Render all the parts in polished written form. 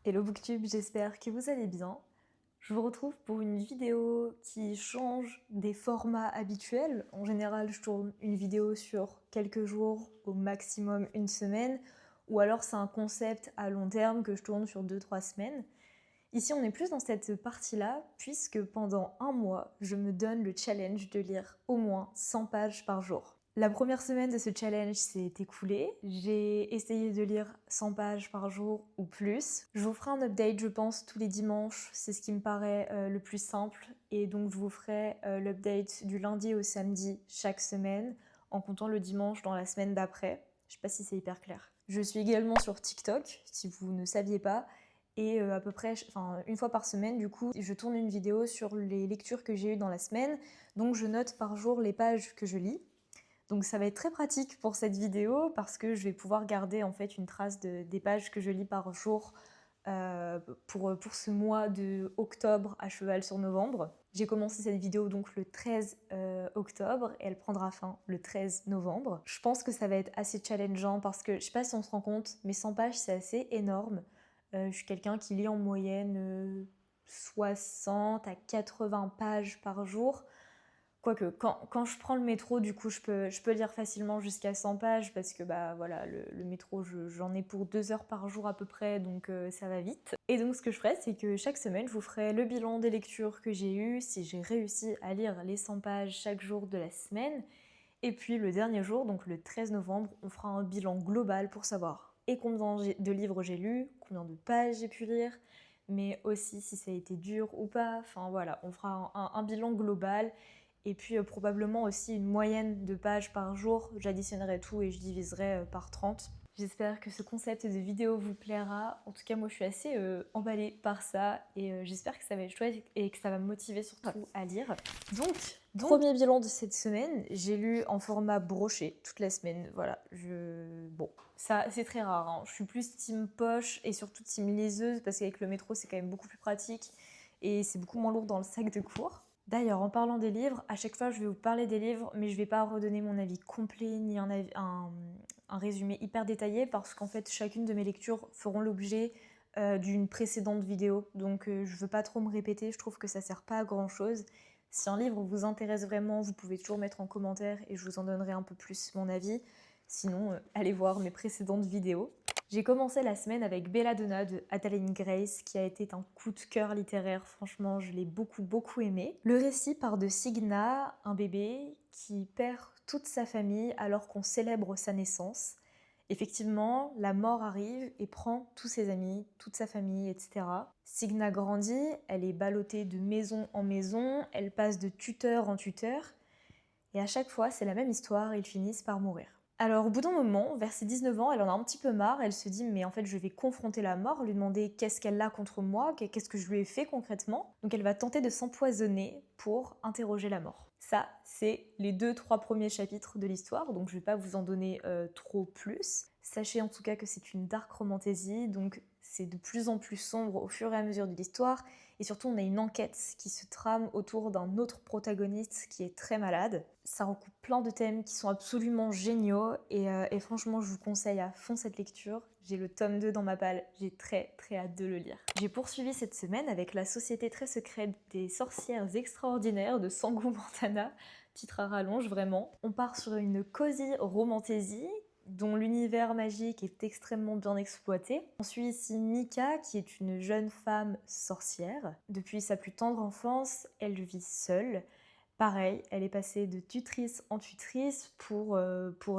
Hello Booktube, j'espère que vous allez bien. Je vous retrouve pour une vidéo qui change des formats habituels. En général, je tourne une vidéo sur quelques jours, au maximum une semaine, ou alors c'est un concept à long terme que je tourne sur 2-3 semaines. Ici, on est plus dans cette partie-là, puisque pendant un mois, je me donne le challenge de lire au moins 100 pages par jour. La première semaine de ce challenge s'est écoulée. J'ai essayé de lire 100 pages par jour ou plus. Je vous ferai un update, je pense, tous les dimanches. C'est ce qui me paraît le plus simple. Et donc, je vous ferai l'update du lundi au samedi chaque semaine, en comptant le dimanche dans la semaine d'après. Je sais pas si c'est hyper clair. Je suis également sur TikTok, si vous ne saviez pas. Et à peu près, une fois par semaine, du coup, je tourne une vidéo sur les lectures que j'ai eues dans la semaine. Donc, je note par jour les pages que je lis. Donc ça va être très pratique pour cette vidéo parce que je vais pouvoir garder en fait une trace des pages que je lis par jour pour ce mois de octobre à cheval sur novembre. J'ai commencé cette vidéo donc le 13 octobre et elle prendra fin le 13 novembre. Je pense que ça va être assez challengeant parce que je sais pas si on se rend compte, mais 100 pages c'est assez énorme. Je suis quelqu'un qui lit en moyenne 60 à 80 pages par jour. Quoique, quand je prends le métro, du coup, je peux lire facilement jusqu'à 100 pages parce que bah voilà, le métro, j'en ai pour 2 heures par jour à peu près, donc ça va vite. Et donc ce que je ferai, c'est que chaque semaine, je vous ferai le bilan des lectures que j'ai eues, si j'ai réussi à lire les 100 pages chaque jour de la semaine. Et puis le dernier jour, donc le 13 novembre, on fera un bilan global pour savoir et combien de livres j'ai lus, combien de pages j'ai pu lire, mais aussi si ça a été dur ou pas. Enfin voilà, on fera un bilan global. Et puis probablement aussi une moyenne de pages par jour. J'additionnerai tout et je diviserai par 30. J'espère que ce concept de vidéo vous plaira. En tout cas, moi je suis assez emballée par ça et j'espère que ça va être chouette et que ça va me motiver surtout à lire. Donc, premier bilan de cette semaine, j'ai lu en format broché toute la semaine. Voilà, bon, ça c'est très rare, hein. Je suis plus team poche et surtout team liseuse parce qu'avec le métro c'est quand même beaucoup plus pratique et c'est beaucoup moins lourd dans le sac de cours. D'ailleurs, en parlant des livres, à chaque fois je vais vous parler des livres, mais je ne vais pas redonner mon avis complet ni un résumé hyper détaillé parce qu'en fait chacune de mes lectures feront l'objet d'une précédente vidéo. Donc je ne veux pas trop me répéter, je trouve que ça ne sert pas à grand chose. Si un livre vous intéresse vraiment, vous pouvez toujours mettre en commentaire et je vous en donnerai un peu plus mon avis. Sinon, allez voir mes précédentes vidéos. J'ai commencé la semaine avec Belladonna de Adeline Grace, qui a été un coup de cœur littéraire. Franchement, je l'ai beaucoup aimé. Le récit part de Signa, un bébé qui perd toute sa famille alors qu'on célèbre sa naissance. Effectivement, la mort arrive et prend tous ses amis, toute sa famille, etc. Signa grandit, elle est ballottée de maison en maison, elle passe de tuteur en tuteur, et à chaque fois, c'est la même histoire, ils finissent par mourir. Alors au bout d'un moment, vers ses 19 ans, elle en a un petit peu marre, elle se dit mais en fait je vais confronter la mort, lui demander qu'est-ce qu'elle a contre moi, qu'est-ce que je lui ai fait concrètement. Donc elle va tenter de s'empoisonner pour interroger la mort. Ça, c'est les 2-3 premiers chapitres de l'histoire, donc je ne vais pas vous en donner trop plus. Sachez en tout cas que c'est une dark romantasy, donc c'est de plus en plus sombre au fur et à mesure de l'histoire, et surtout on a une enquête qui se trame autour d'un autre protagoniste qui est très malade. Ça recoupe plein de thèmes qui sont absolument géniaux et franchement je vous conseille à fond cette lecture. J'ai le tome 2 dans ma palle, j'ai très hâte de le lire. J'ai poursuivi cette semaine avec La Société très secrète des sorcières extraordinaires de Sangu Montana, titre à rallonge vraiment. On part sur une cosy romantasy dont l'univers magique est extrêmement bien exploité. On suit ici Mika, qui est une jeune femme sorcière. Depuis sa plus tendre enfance, elle vit seule. Pareil, elle est passée de tutrice en tutrice pour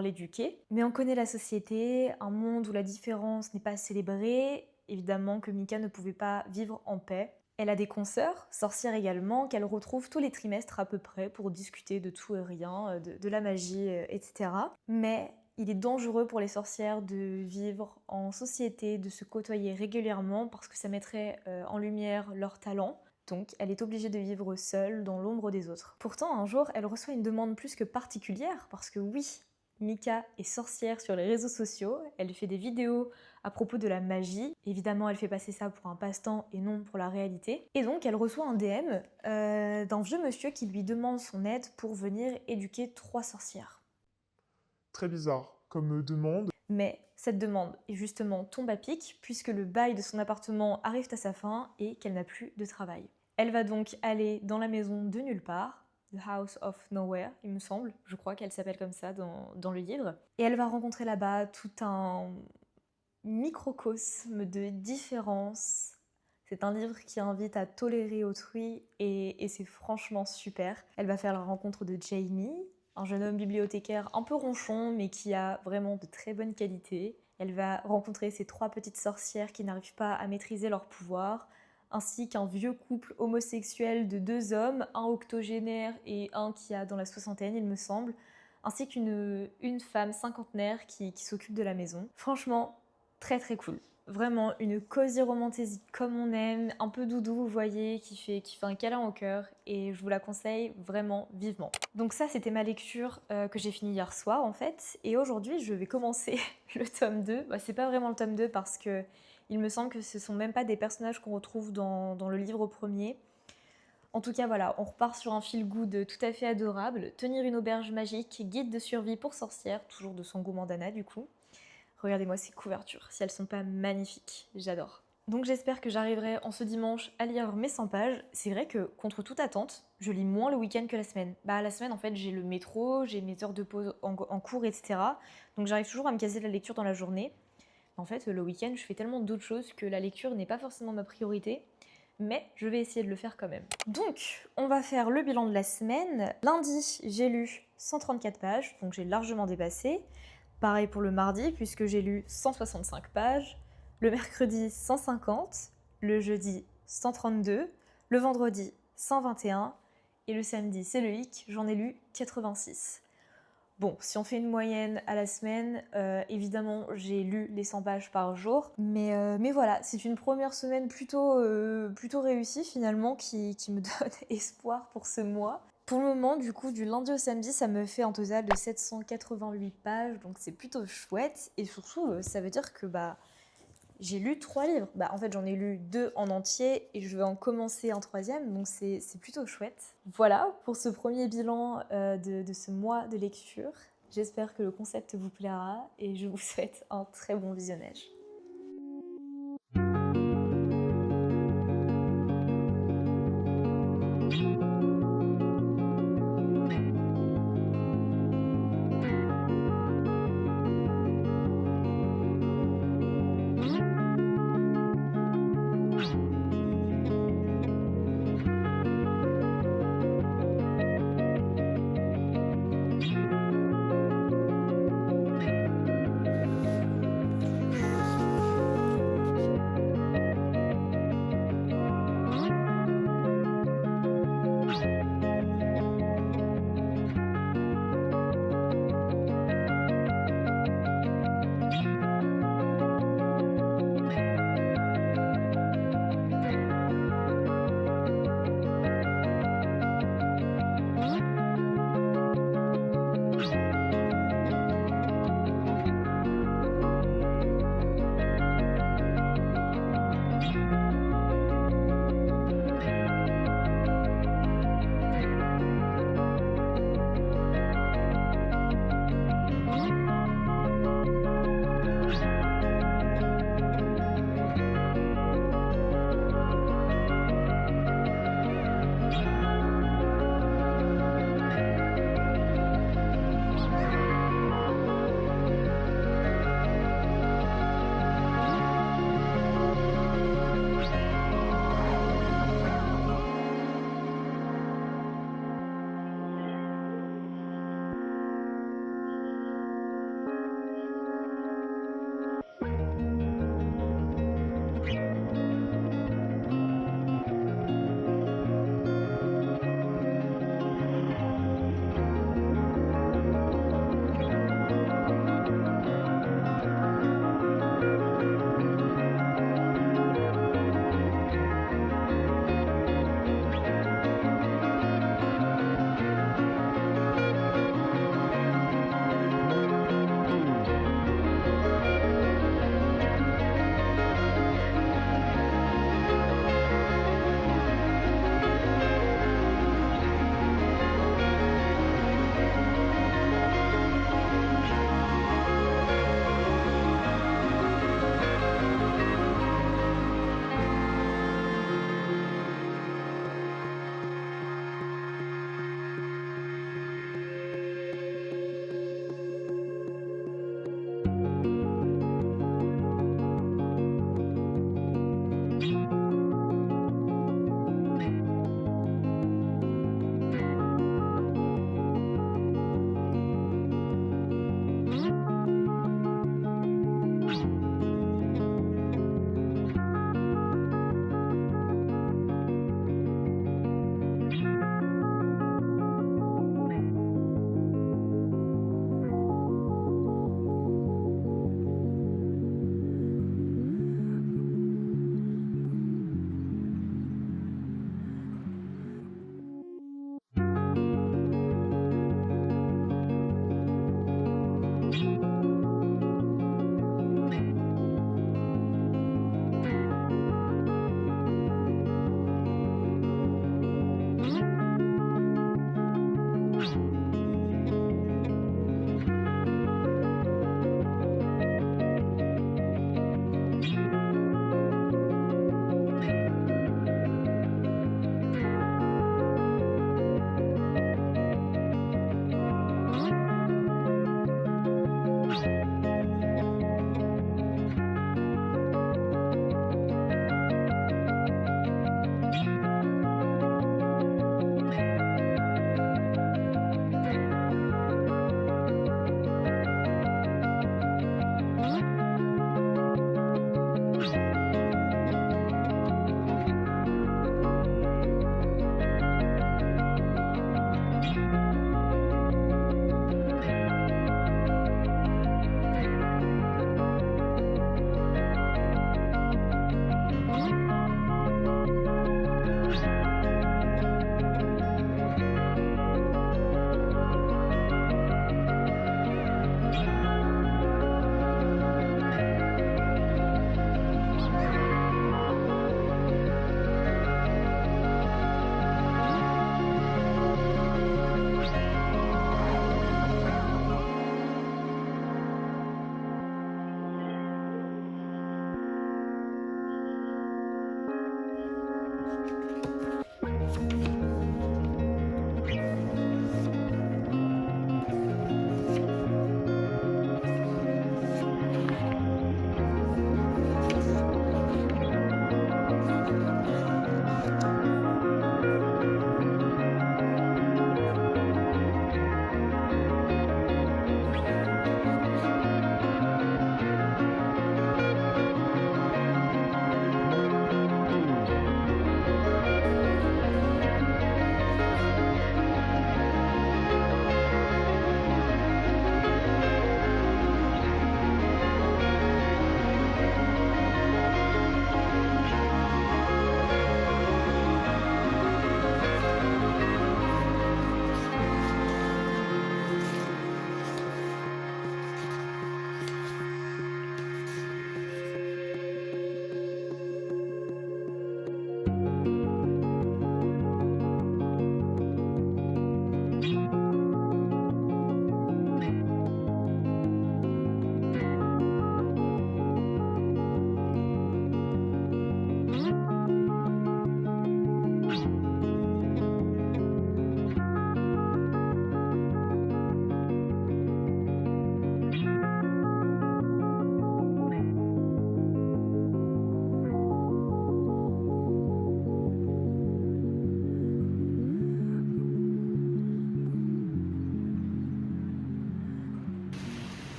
l'éduquer. Mais on connaît la société, un monde où la différence n'est pas célébrée. Évidemment que Mika ne pouvait pas vivre en paix. Elle a des consoeurs, sorcières également, qu'elle retrouve tous les trimestres à peu près pour discuter de tout et rien, de la magie, etc. Mais il est dangereux pour les sorcières de vivre en société, de se côtoyer régulièrement parce que ça mettrait en lumière leurs talents. Donc elle est obligée de vivre seule dans l'ombre des autres. Pourtant, un jour, elle reçoit une demande plus que particulière parce que oui, Mika est sorcière sur les réseaux sociaux, elle fait des vidéos à propos de la magie. Évidemment, elle fait passer ça pour un passe-temps et non pour la réalité. Et donc, elle reçoit un DM d'un vieux monsieur qui lui demande son aide pour venir éduquer 3 sorcières. Très bizarre comme demande. Mais cette demande est justement tombe à pic puisque le bail de son appartement arrive à sa fin et qu'elle n'a plus de travail. Elle va donc aller dans la maison de nulle part, The House of Nowhere, il me semble, je crois qu'elle s'appelle comme ça dans le livre, et elle va rencontrer là-bas tout un microcosme de différences. C'est un livre qui invite à tolérer autrui et c'est franchement super. Elle va faire la rencontre de Jamie, un jeune homme bibliothécaire un peu ronchon mais qui a vraiment de très bonnes qualités. Elle va rencontrer ces 3 petites sorcières qui n'arrivent pas à maîtriser leur pouvoir, ainsi qu'un vieux couple homosexuel de 2 hommes, un octogénaire et un qui a dans la soixantaine il me semble, ainsi qu'une femme cinquantenaire qui s'occupe de la maison. Franchement, très très cool. Vraiment une cosy romantasy comme on aime, un peu doudou, vous voyez, qui fait un câlin au cœur et je vous la conseille vraiment vivement. Donc ça, c'était ma lecture que j'ai finie hier soir en fait. Et aujourd'hui, je vais commencer le tome 2. Bah, c'est pas vraiment le tome 2 parce que il me semble que ce sont même pas des personnages qu'on retrouve dans le livre premier. En tout cas, voilà, on repart sur un feel-good tout à fait adorable. Tenir une auberge magique, guide de survie pour sorcières, toujours de Sango Mandana du coup. Regardez-moi ces couvertures, si elles sont pas magnifiques, j'adore. Donc j'espère que j'arriverai en ce dimanche à lire mes 100 pages. C'est vrai que, contre toute attente, je lis moins le week-end que la semaine. Bah la semaine, en fait, j'ai le métro, j'ai mes heures de pause en cours, etc. Donc j'arrive toujours à me caser de la lecture dans la journée. En fait, le week-end, je fais tellement d'autres choses que la lecture n'est pas forcément ma priorité. Mais je vais essayer de le faire quand même. Donc, on va faire le bilan de la semaine. Lundi, j'ai lu 134 pages, donc j'ai largement dépassé. Pareil pour le mardi, puisque j'ai lu 165 pages. Le mercredi, 150. Le jeudi, 132. Le vendredi, 121. Et le samedi, c'est le hic, j'en ai lu 86. Bon, si on fait une moyenne à la semaine, évidemment, j'ai lu les 100 pages par jour. Mais voilà, c'est une première semaine plutôt réussie finalement qui me donne espoir pour ce mois. Pour le moment, du coup, du lundi au samedi, ça me fait un total de 788 pages, donc c'est plutôt chouette. Et surtout, ça veut dire que j'ai lu 3 livres. En fait, j'en ai lu 2 en entier et je vais en commencer un 3e, donc c'est plutôt chouette. Voilà pour ce premier bilan de ce mois de lecture. J'espère que le concept vous plaira et je vous souhaite un très bon visionnage.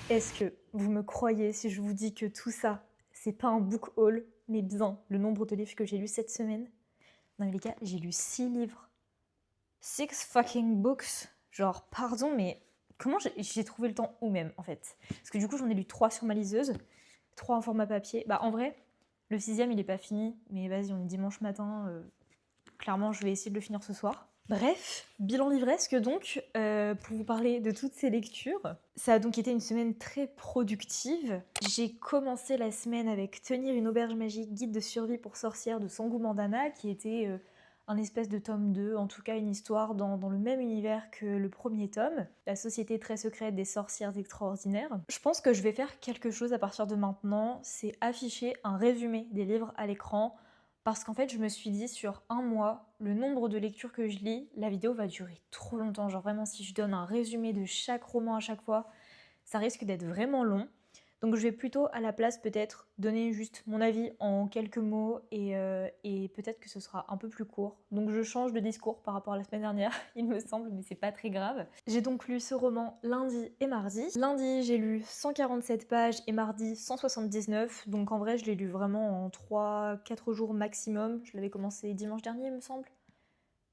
Est-ce que vous me croyez si je vous dis que tout ça, c'est pas un book haul, mais bien le nombre de livres que j'ai lus cette semaine? Non mais les gars, j'ai lu 6 livres. 6 fucking books. Genre, pardon, mais comment j'ai trouvé le temps où même, en fait? Parce que du coup, j'en ai lu 3 sur ma liseuse, 3 en format papier. Bah, en vrai, le 6e, il est pas fini, mais vas-y, on est dimanche matin. Clairement, je vais essayer de le finir ce soir. Bref, bilan livresque donc, pour vous parler de toutes ces lectures. Ça a donc été une semaine très productive. J'ai commencé la semaine avec Tenir une auberge magique, guide de survie pour sorcières de Sangu Mandana, qui était un espèce de tome 2, en tout cas une histoire dans le même univers que le premier tome, la société très secrète des sorcières extraordinaires. Je pense que je vais faire quelque chose à partir de maintenant, c'est afficher un résumé des livres à l'écran, parce qu'en fait, je me suis dit, sur un mois, le nombre de lectures que je lis, la vidéo va durer trop longtemps. Genre vraiment, si je donne un résumé de chaque roman à chaque fois, ça risque d'être vraiment long. Donc je vais plutôt à la place peut-être donner juste mon avis en quelques mots et peut-être que ce sera un peu plus court. Donc je change de discours par rapport à la semaine dernière, il me semble, mais c'est pas très grave. J'ai donc lu ce roman lundi et mardi. Lundi j'ai lu 147 pages et mardi 179, donc en vrai je l'ai lu vraiment en 3-4 jours maximum. Je l'avais commencé dimanche dernier il me semble.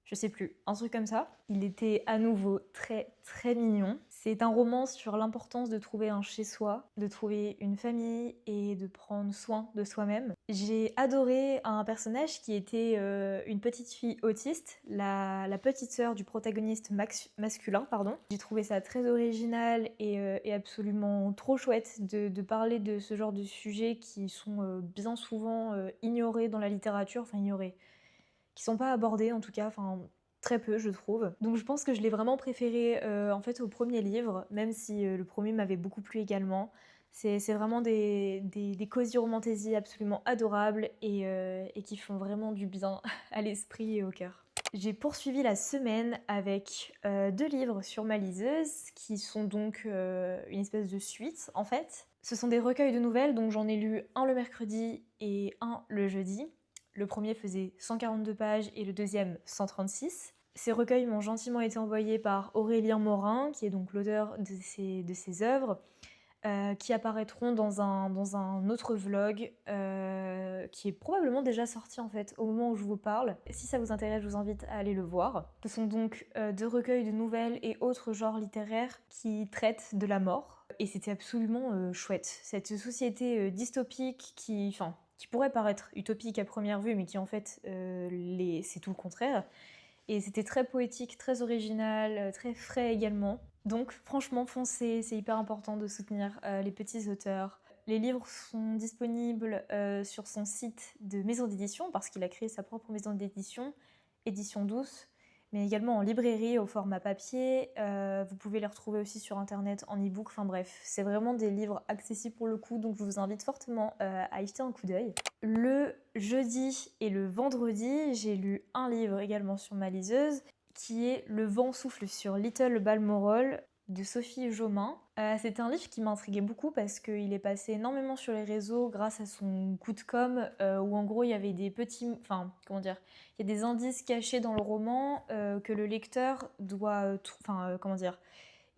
Je sais plus, un truc comme ça. Il était à nouveau très très mignon. C'est un roman sur l'importance de trouver un chez-soi, de trouver une famille et de prendre soin de soi-même. J'ai adoré un personnage qui était une petite fille autiste, la petite sœur du protagoniste masculin, pardon. J'ai trouvé ça très original et absolument trop chouette de parler de ce genre de sujets qui sont bien souvent ignorés dans la littérature, enfin ignorés, qui sont pas abordés en tout cas, enfin très peu je trouve. Donc je pense que je l'ai vraiment préféré en fait au premier livre, même si le premier m'avait beaucoup plu également. C'est vraiment des cosy romantasy absolument adorables et qui font vraiment du bien à l'esprit et au cœur. J'ai poursuivi la semaine avec 2 livres sur ma liseuse qui sont donc une espèce de suite en fait. Ce sont des recueils de nouvelles, donc j'en ai lu un le mercredi et un le jeudi. Le premier faisait 142 pages et le deuxième 136. Ces recueils m'ont gentiment été envoyés par Aurélien Morin, qui est donc l'auteur de ces œuvres, qui apparaîtront dans un autre vlog, qui est probablement déjà sorti en fait au moment où je vous parle. Si ça vous intéresse, je vous invite à aller le voir. Ce sont donc 2 recueils de nouvelles et autres genres littéraires qui traitent de la mort. Et c'était absolument chouette. Cette société dystopique qui pourrait paraître utopique à première vue, mais qui en fait c'est tout le contraire. Et c'était très poétique, très original, très frais également. Donc franchement, foncez, c'est hyper important de soutenir les petits auteurs. Les livres sont disponibles sur son site de maison d'édition, parce qu'il a créé sa propre maison d'édition, Édition Douce, mais également en librairie au format papier. Vous pouvez les retrouver aussi sur internet en e-book. Enfin bref, c'est vraiment des livres accessibles pour le coup, donc je vous invite fortement à y jeter un coup d'œil. Le jeudi et le vendredi, j'ai lu un livre également sur ma liseuse, qui est Le vent souffle sur Little Balmoral de Sophie Jomain. C'était un livre qui m'intriguait beaucoup parce qu'il est passé énormément sur les réseaux grâce à son coup de com', où en gros il y avait des petits... Enfin, comment dire, il y a des indices cachés dans le roman que le lecteur doit... comment dire,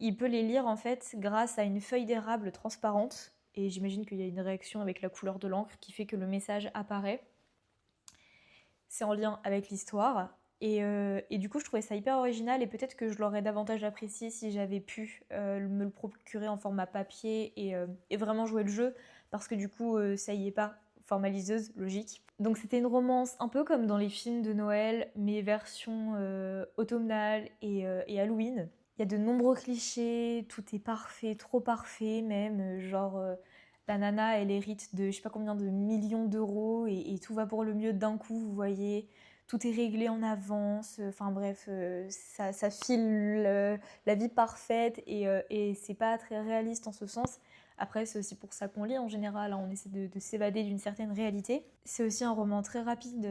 il peut les lire en fait grâce à une feuille d'érable transparente. Et j'imagine qu'il y a une réaction avec la couleur de l'encre qui fait que le message apparaît. C'est en lien avec l'histoire. Et du coup, je trouvais ça hyper original et peut-être que je l'aurais davantage apprécié si j'avais pu me le procurer en format papier et vraiment jouer le jeu, parce que du coup, ça y est pas, format liseuse, logique. Donc c'était une romance un peu comme dans les films de Noël, mais version automnale et Halloween. Il y a de nombreux clichés, tout est parfait, trop parfait même, genre la nana elle hérite de je sais pas combien de millions d'euros et tout va pour le mieux d'un coup, vous voyez, tout est réglé en avance, enfin bref, ça file la vie parfaite et c'est pas très réaliste en ce sens. Après, c'est aussi pour ça qu'on lit en général, hein, on essaie de s'évader d'une certaine réalité. C'est aussi un roman très rapide,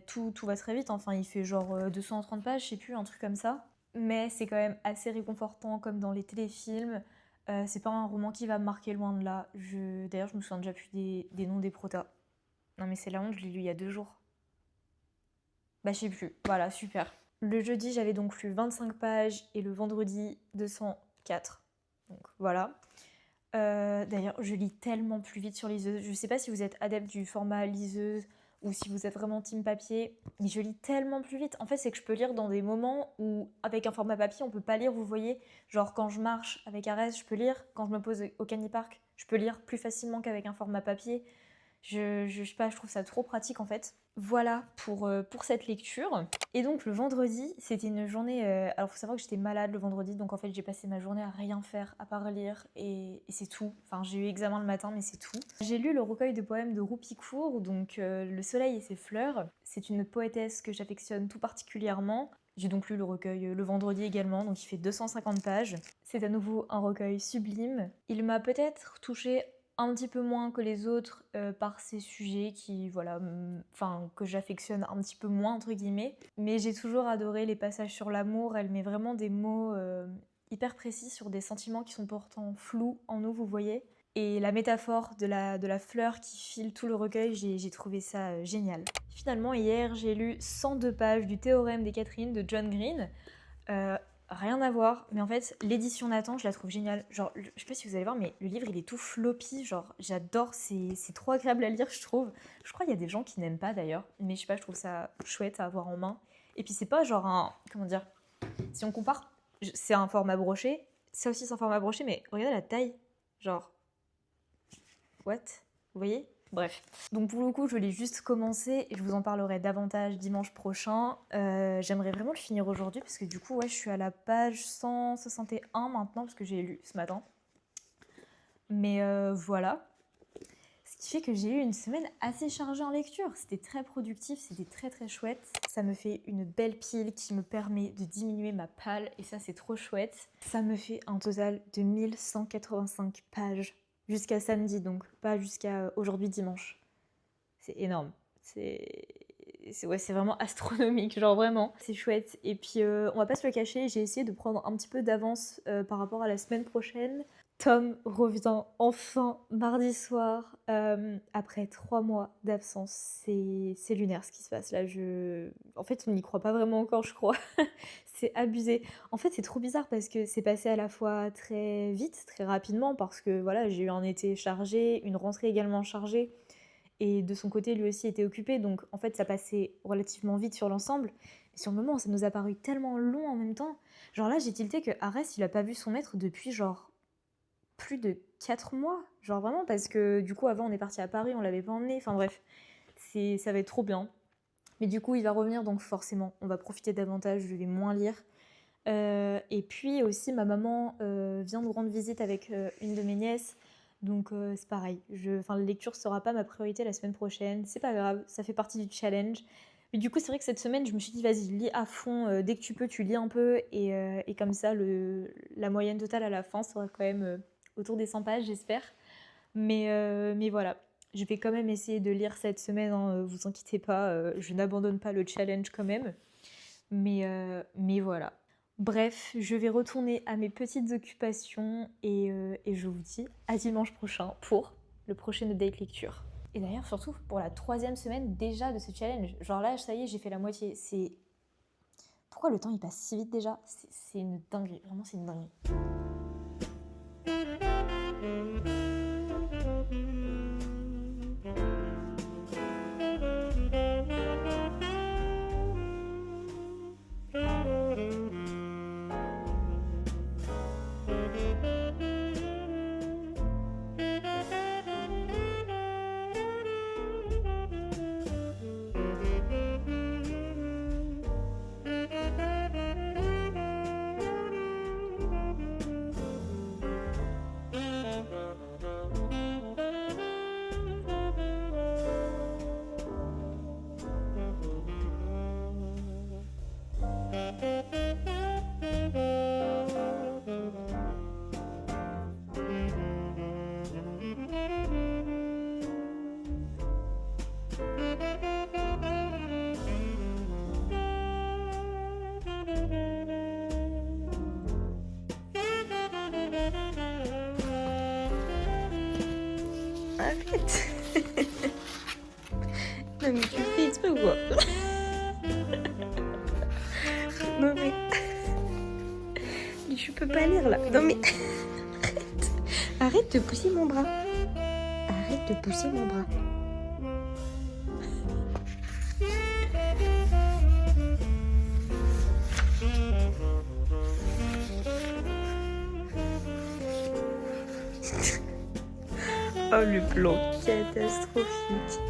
tout va très vite, enfin il fait genre 230 pages, je sais plus, un truc comme ça. Mais c'est quand même assez réconfortant comme dans les téléfilms. C'est pas un roman qui va me marquer loin de là. D'ailleurs, je me souviens déjà plus des noms des protas. Non mais c'est la honte, je l'ai lu il y a 2 jours. Bah je sais plus. Voilà, super. Le jeudi, j'avais donc lu 25 pages et le vendredi 204. Donc voilà. D'ailleurs, je lis tellement plus vite sur liseuse. Je sais pas si vous êtes adepte du format liseuse ou si vous êtes vraiment team papier, mais je lis tellement plus vite. En fait, c'est que je peux lire dans des moments où, avec un format papier, on peut pas lire, vous voyez. Genre, quand je marche avec Arès, je peux lire. Quand je me pose au Canipark, je peux lire plus facilement qu'avec un format papier. Je sais pas, je trouve ça trop pratique en fait. Voilà pour cette lecture. Et donc le vendredi, c'était une journée... alors faut savoir que j'étais malade le vendredi, donc en fait j'ai passé ma journée à rien faire, à part lire, et c'est tout. Enfin j'ai eu examen le matin, mais c'est tout. J'ai lu le recueil de poèmes de Roupicourt, donc Le soleil et ses fleurs. C'est une poétesse que j'affectionne tout particulièrement. J'ai donc lu le recueil le vendredi également, donc il fait 250 pages. C'est à nouveau un recueil sublime. Il m'a peut-être touchée un petit peu moins que les autres par ces sujets qui, voilà, enfin, que j'affectionne un petit peu moins, entre guillemets. Mais j'ai toujours adoré les passages sur l'amour. Elle met vraiment des mots hyper précis sur des sentiments qui sont pourtant flous en nous, vous voyez. Et la métaphore de la fleur qui file tout le recueil, j'ai trouvé ça génial. Finalement, hier, j'ai lu 102 pages du Théorème des Catherines de John Green. Rien à voir, mais en fait, l'édition Nathan, je la trouve géniale. Genre, je sais pas si vous allez voir, mais le livre, il est tout floppy. Genre, j'adore, c'est trop agréable à lire, je trouve. Je crois qu'il y a des gens qui n'aiment pas d'ailleurs, mais je sais pas, je trouve ça chouette à avoir en main. Et puis, c'est pas genre un. Comment dire? Si on compare, c'est un format broché. Ça aussi, c'est un format broché, mais regardez la taille. Genre. What? Vous voyez? Bref. Donc pour le coup, je l'ai juste commencé et je vous en parlerai davantage dimanche prochain. J'aimerais vraiment le finir aujourd'hui parce que du coup, ouais, je suis à la page 161 maintenant parce que j'ai lu ce matin. Mais voilà. Ce qui fait que j'ai eu une semaine assez chargée en lecture. C'était très productif, c'était très très chouette. Ça me fait une belle pile qui me permet de diminuer ma palle et ça, c'est trop chouette. Ça me fait un total de 1185 pages. Jusqu'à samedi, donc pas jusqu'à aujourd'hui dimanche. C'est énorme. C'est vraiment astronomique, genre vraiment. C'est chouette. Et puis on va pas se le cacher, j'ai essayé de prendre un petit peu d'avance par rapport à la semaine prochaine. Tom revient enfin mardi soir après 3 mois d'absence. C'est lunaire ce qui se passe là. En fait, on n'y croit pas vraiment encore, je crois. C'est abusé. En fait, c'est trop bizarre parce que c'est passé à la fois très vite, très rapidement, parce que voilà, j'ai eu un été chargé, une rentrée également chargée, et de son côté, lui aussi était occupé, donc en fait, ça passait relativement vite sur l'ensemble. Mais sur le moment, ça nous a paru tellement long en même temps. Genre là, j'ai tilté que Arès, il a pas vu son maître depuis genre plus de 4 mois. Genre vraiment, parce que du coup, avant, on est parti à Paris, on l'avait pas emmené. Enfin bref, ça va être trop bien. Mais du coup, il va revenir, donc forcément, on va profiter davantage, je vais moins lire. Et puis aussi, ma maman vient nous rendre visite avec une de mes nièces. Donc c'est pareil, la lecture sera pas ma priorité la semaine prochaine. C'est pas grave, ça fait partie du challenge. Mais du coup, c'est vrai que cette semaine, je me suis dit, vas-y, lis à fond. Dès que tu peux, tu lis un peu. Et comme ça, la moyenne totale à la fin sera quand même autour des 100 pages, j'espère. Mais voilà. Je vais quand même essayer de lire cette semaine, hein, vous inquiétez pas, je n'abandonne pas le challenge quand même. Mais voilà. Bref, je vais retourner à mes petites occupations et je vous dis à dimanche prochain pour le prochain update lecture. Et d'ailleurs, surtout pour la 3e semaine déjà de ce challenge. Genre là, ça y est, j'ai fait la moitié. Pourquoi le temps il passe si vite déjà? C'est une dinguerie, vraiment c'est une dinguerie. Arrête. Non mais tu fais exprès ou quoi? Non mais... Je peux pas lire là. Non mais... Arrête. Arrête de pousser mon bras. Arrête de pousser mon bras. Oh, le plan catastrophique.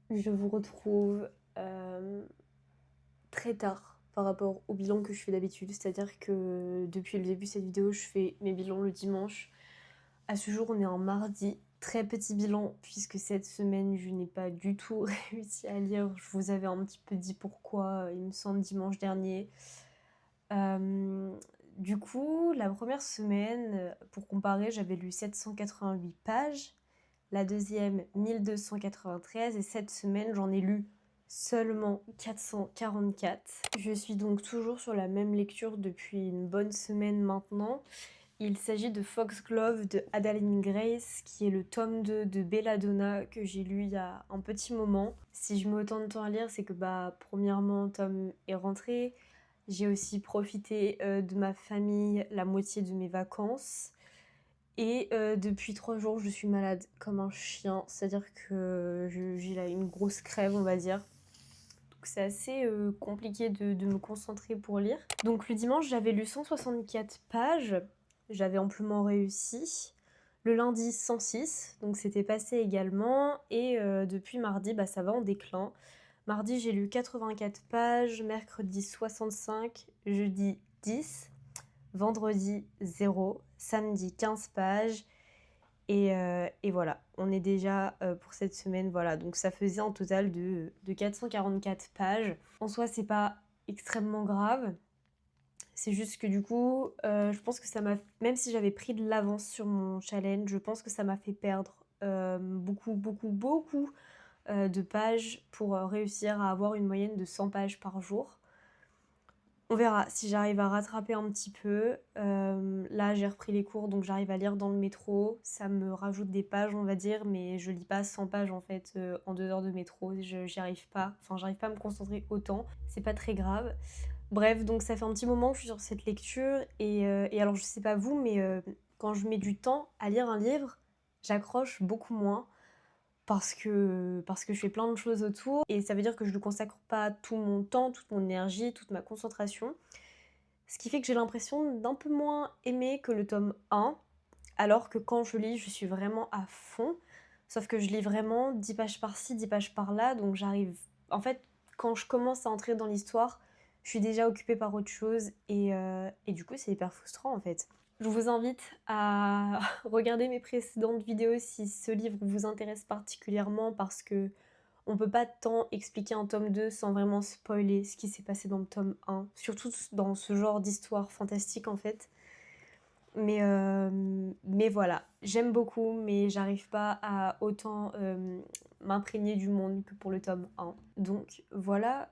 Je vous retrouve très tard par rapport au bilan que je fais d'habitude, c'est-à-dire que depuis le début de cette vidéo, je fais mes bilans le dimanche. À ce jour, on est en mardi, très petit bilan puisque cette semaine, je n'ai pas du tout réussi à lire. Je vous avais un petit peu dit pourquoi, il me semble, dimanche dernier. Du coup, la première semaine, pour comparer, j'avais lu 788 pages. La deuxième, 1293, et cette semaine, j'en ai lu seulement 444. Je suis donc toujours sur la même lecture depuis une bonne semaine maintenant. Il s'agit de Foxglove de Adalyn Grace, qui est le tome 2 de Belladonna que j'ai lu il y a un petit moment. Si je mets autant de temps à lire, c'est que premièrement, Tom est rentré. J'ai aussi profité de ma famille, la moitié de mes vacances. Et depuis 3 jours, je suis malade comme un chien. C'est-à-dire que j'ai là une grosse crève, on va dire. Donc c'est assez compliqué de me concentrer pour lire. Donc le dimanche, j'avais lu 164 pages. J'avais amplement réussi. Le lundi, 106. Donc c'était passé également. Et depuis mardi, ça va en déclin. Mardi, j'ai lu 84 pages. Mercredi, 65. Jeudi, 10. Vendredi, 0. Samedi, 15 pages. Et voilà, on est déjà pour cette semaine. Voilà, donc ça faisait un total de 444 pages. En soi, c'est pas extrêmement grave. C'est juste que du coup, je pense que ça m'a... Même si j'avais pris de l'avance sur mon challenge, je pense que ça m'a fait perdre beaucoup de pages pour réussir à avoir une moyenne de 100 pages par jour. On verra si j'arrive à rattraper un petit peu. Là, j'ai repris les cours, donc j'arrive à lire dans le métro. Ça me rajoute des pages, on va dire, mais je lis pas 100 pages en fait en 2 heures de métro. J'y arrive pas. Enfin, j'arrive pas à me concentrer autant. C'est pas très grave. Bref, donc ça fait un petit moment que je suis sur cette lecture. Et alors, je sais pas vous, mais quand je mets du temps à lire un livre, j'accroche beaucoup moins. Parce que je fais plein de choses autour et ça veut dire que je ne consacre pas tout mon temps, toute mon énergie, toute ma concentration. Ce qui fait que j'ai l'impression d'un peu moins aimer que le tome 1, alors que quand je lis, je suis vraiment à fond. Sauf que je lis vraiment 10 pages par-ci, 10 pages par-là, donc j'arrive... En fait, quand je commence à entrer dans l'histoire, je suis déjà occupée par autre chose et du coup c'est hyper frustrant en fait. Je vous invite à regarder mes précédentes vidéos si ce livre vous intéresse particulièrement parce que on peut pas tant expliquer un tome 2 sans vraiment spoiler ce qui s'est passé dans le tome 1, surtout dans ce genre d'histoire fantastique en fait. Mais voilà, j'aime beaucoup, mais j'arrive pas à autant m'imprégner du monde que pour le tome 1. Donc voilà,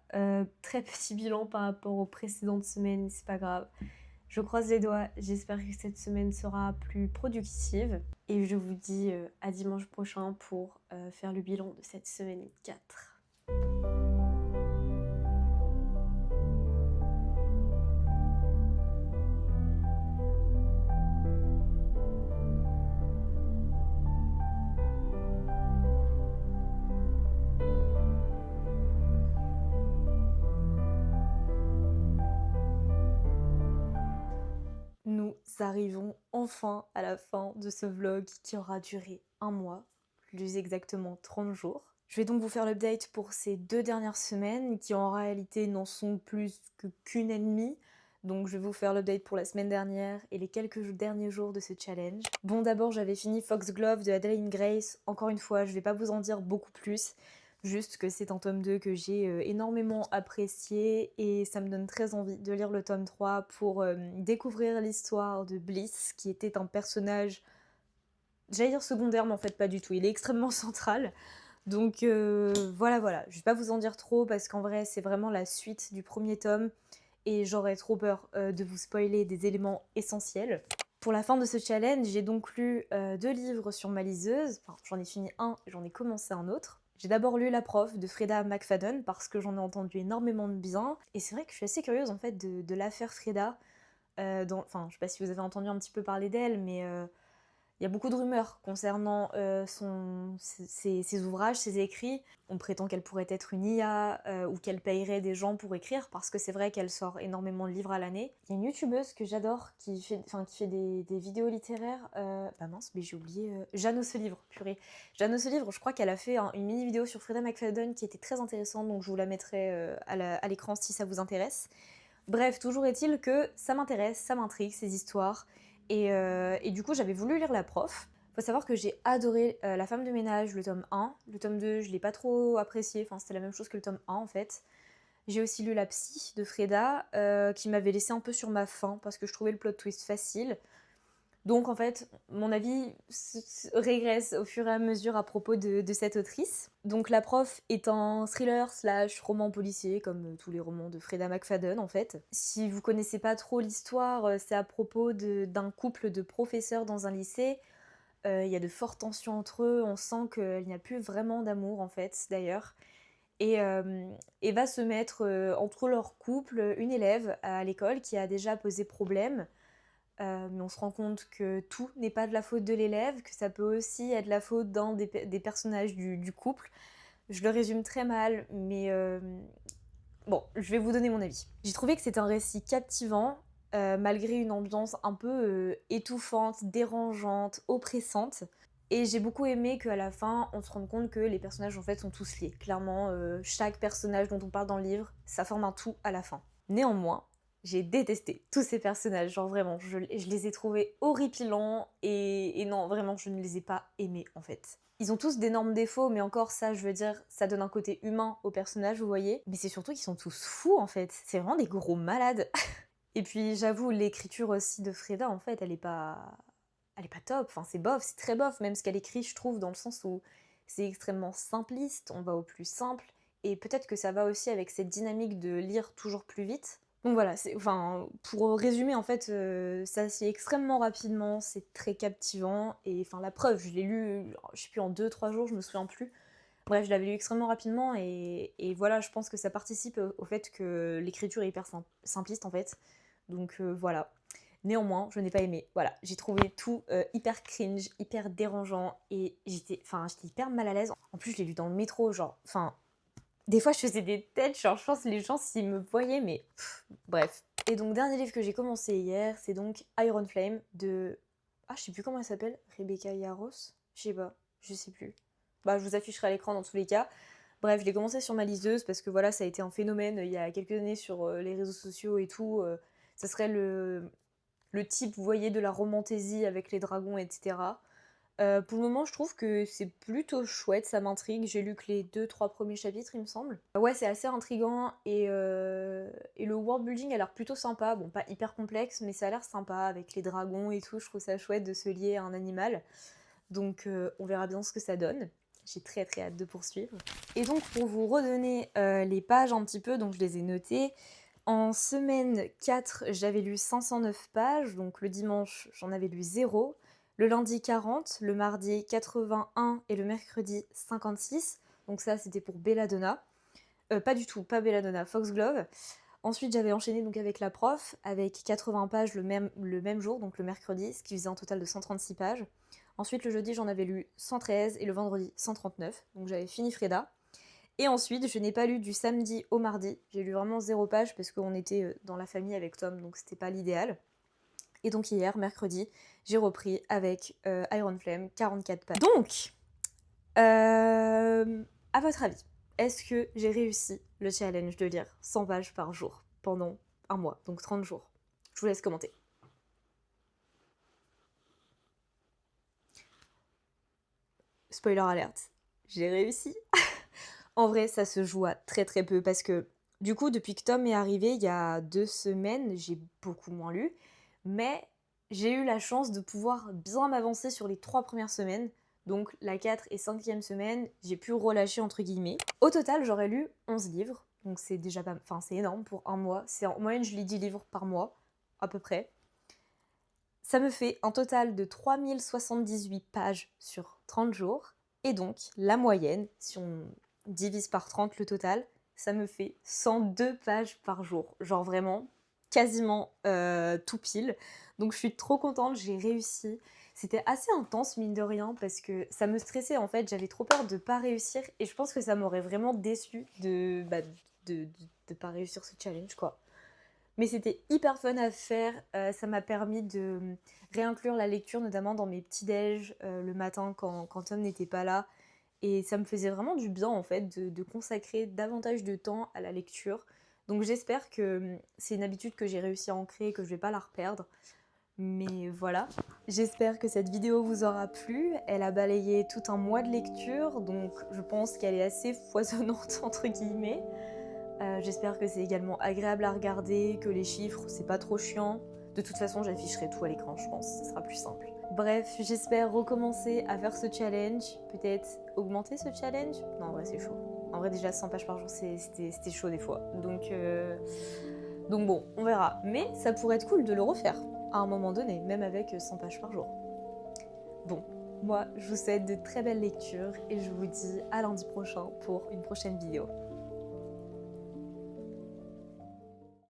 très petit bilan par rapport aux précédentes semaines, c'est pas grave. Je croise les doigts, j'espère que cette semaine sera plus productive. Et je vous dis à dimanche prochain pour faire le bilan de cette semaine 4. Nous arrivons enfin à la fin de ce vlog qui aura duré un mois, plus exactement 30 jours. Je vais donc vous faire l'update pour ces 2 dernières semaines qui en réalité n'en sont plus qu'une et demie. Donc je vais vous faire l'update pour la semaine dernière et les quelques derniers jours de ce challenge. Bon, d'abord j'avais fini Foxglove de Adeline Grace. Encore une fois, je vais pas vous en dire beaucoup plus. Juste que c'est un tome 2 que j'ai énormément apprécié et ça me donne très envie de lire le tome 3 pour découvrir l'histoire de Bliss, qui était un personnage, j'allais dire secondaire, mais en fait pas du tout. Il est extrêmement central. Donc voilà. Je vais pas vous en dire trop parce qu'en vrai c'est vraiment la suite du premier tome et j'aurais trop peur de vous spoiler des éléments essentiels. Pour la fin de ce challenge, j'ai donc lu 2 livres sur ma liseuse. Enfin, j'en ai fini un et j'en ai commencé un autre. J'ai d'abord lu La Prof de Freda McFadden parce que j'en ai entendu énormément de bien. Et c'est vrai que je suis assez curieuse en fait de l'affaire Freda. Enfin, je sais pas si vous avez entendu un petit peu parler d'elle, mais il y a beaucoup de rumeurs concernant ses ouvrages, ses écrits. On prétend qu'elle pourrait être une IA ou qu'elle payerait des gens pour écrire parce que c'est vrai qu'elle sort énormément de livres à l'année. Il y a une youtubeuse que j'adore qui fait des vidéos littéraires. Bah mince, mais j'ai oublié. Jeanne Ce Livre, purée. Jeanne Ce Livre, je crois qu'elle a fait une mini vidéo sur Freda McFadden qui était très intéressante, donc je vous la mettrai à l'écran si ça vous intéresse. Bref, toujours est-il que ça m'intéresse, ça m'intrigue ces histoires. Et du coup, j'avais voulu lire La Prof. Faut savoir que j'ai adoré La Femme de ménage, le tome 1. Le tome 2, je l'ai pas trop apprécié. Enfin, c'était la même chose que le tome 1 en fait. J'ai aussi lu La Psy de Freda, qui m'avait laissé un peu sur ma faim parce que je trouvais le plot twist facile. Donc en fait, mon avis régresse au fur et à mesure à propos de cette autrice. Donc La Prof est un thriller slash roman policier, comme tous les romans de Freda McFadden en fait. Si vous connaissez pas trop l'histoire, c'est à propos d'un couple de professeurs dans un lycée. Il y a de fortes tensions entre eux, on sent qu'il n'y a plus vraiment d'amour en fait d'ailleurs. Et va se mettre entre leur couple une élève à l'école qui a déjà posé problème. Mais on se rend compte que tout n'est pas de la faute de l'élève, que ça peut aussi être la faute d'un des personnages du couple. Je le résume très mal, mais bon, je vais vous donner mon avis. J'ai trouvé que c'était un récit captivant, malgré une ambiance un peu étouffante, dérangeante, oppressante. Et j'ai beaucoup aimé qu'à la fin, on se rende compte que les personnages en fait sont tous liés. Clairement, chaque personnage dont on parle dans le livre, ça forme un tout à la fin. Néanmoins, j'ai détesté tous ces personnages, genre vraiment, je les ai trouvés horripilants et non, vraiment, je ne les ai pas aimés en fait. Ils ont tous d'énormes défauts, mais encore ça, je veux dire, ça donne un côté humain aux personnages, vous voyez. Mais c'est surtout qu'ils sont tous fous en fait, c'est vraiment des gros malades. Et puis j'avoue, l'écriture aussi de Freda, en fait, elle est pas top, enfin c'est bof, c'est très bof, même ce qu'elle écrit, je trouve, dans le sens où c'est extrêmement simpliste, on va au plus simple, et peut-être que ça va aussi avec cette dynamique de lire toujours plus vite. Donc voilà, enfin, pour résumer, en fait, ça se lit extrêmement rapidement, c'est très captivant, et enfin la preuve, je l'ai lu, je sais plus, en 2-3 jours, je me souviens plus. Bref, je l'avais lu extrêmement rapidement, et voilà, je pense que ça participe au fait que l'écriture est hyper simpliste, en fait. Donc voilà. Néanmoins, je n'ai pas aimé. Voilà, j'ai trouvé tout hyper cringe, hyper dérangeant et j'étais hyper mal à l'aise. En plus, je l'ai lu dans le métro, genre, enfin, des fois je faisais des têtes, genre, je pense que les gens s'ils me voyaient, mais bref. Et donc, dernier livre que j'ai commencé hier, c'est donc Iron Flame de. Ah, je sais plus comment elle s'appelle, Rebecca Yarros? Je sais pas, je sais plus. Bah, je vous afficherai à l'écran dans tous les cas. Bref, je l'ai commencé sur ma liseuse parce que voilà, ça a été un phénomène il y a quelques années sur les réseaux sociaux et tout. Ça serait le type, vous voyez, de la romantaisie avec les dragons, etc. Pour le moment, je trouve que c'est plutôt chouette, ça m'intrigue. J'ai lu que les 2-3 premiers chapitres, il me semble. Ouais, c'est assez intriguant et le world building a l'air plutôt sympa. Bon, pas hyper complexe, mais ça a l'air sympa avec les dragons et tout. Je trouve ça chouette de se lier à un animal. Donc, on verra bien ce que ça donne. J'ai très très hâte de poursuivre. Et donc, pour vous redonner les pages un petit peu, donc je les ai notées. En semaine 4, j'avais lu 509 pages, donc le dimanche, j'en avais lu 0. Le lundi 40, le mardi 81 et le mercredi 56. Donc ça, c'était pour Belladonna. Pas du tout, pas Belladonna, Foxglove. Ensuite, j'avais enchaîné donc avec la prof, avec 80 pages le même jour, donc le mercredi, ce qui faisait un total de 136 pages. Ensuite, le jeudi, j'en avais lu 113 et le vendredi 139, donc j'avais fini Freda. Et ensuite, je n'ai pas lu du samedi au mardi, j'ai lu vraiment 0 page parce qu'on était dans la famille avec Tom, donc c'était pas l'idéal. Et donc hier, mercredi, j'ai repris avec Iron Flame, 44 pages. Donc, à votre avis, est-ce que j'ai réussi le challenge de lire 100 pages par jour pendant un mois, donc 30 jours? Je vous laisse commenter. Spoiler alerte, j'ai réussi. En vrai, ça se joue à très très peu parce que du coup, depuis que Tom est arrivé il y a 2 semaines, j'ai beaucoup moins lu. Mais j'ai eu la chance de pouvoir bien m'avancer sur les 3 premières semaines. Donc la 4 et 5e semaine, j'ai pu relâcher entre guillemets. Au total, j'aurais lu 11 livres. Donc c'est déjà pas... Enfin, c'est énorme pour un mois. C'est en moyenne, je lis 10 livres par mois, à peu près. Ça me fait un total de 3078 pages sur 30 jours. Et donc, la moyenne, si on divise par 30 le total, ça me fait 102 pages par jour. Genre vraiment, quasiment tout pile. Donc je suis trop contente, j'ai réussi. C'était assez intense, mine de rien, parce que ça me stressait en fait. J'avais trop peur de pas réussir. Et je pense que ça m'aurait vraiment déçue de pas réussir ce challenge, quoi. Mais c'était hyper fun à faire, ça m'a permis de réinclure la lecture, notamment dans mes petits-déj le matin quand Tom n'était pas là. Et ça me faisait vraiment du bien en fait de consacrer davantage de temps à la lecture. Donc j'espère que c'est une habitude que j'ai réussi à ancrer et que je vais pas la reperdre. Mais voilà, j'espère que cette vidéo vous aura plu. Elle a balayé tout un mois de lecture, donc je pense qu'elle est assez foisonnante entre guillemets. J'espère que c'est également agréable à regarder, que les chiffres, c'est pas trop chiant. De toute façon, j'afficherai tout à l'écran, je pense, ce sera plus simple. Bref, j'espère recommencer à faire ce challenge, peut-être augmenter ce challenge. Non, en vrai, c'est chaud. En vrai, déjà 100 pages par jour, c'était chaud des fois. Donc bon, on verra. Mais ça pourrait être cool de le refaire à un moment donné, même avec 100 pages par jour. Bon, moi, je vous souhaite de très belles lectures et je vous dis à lundi prochain pour une prochaine vidéo.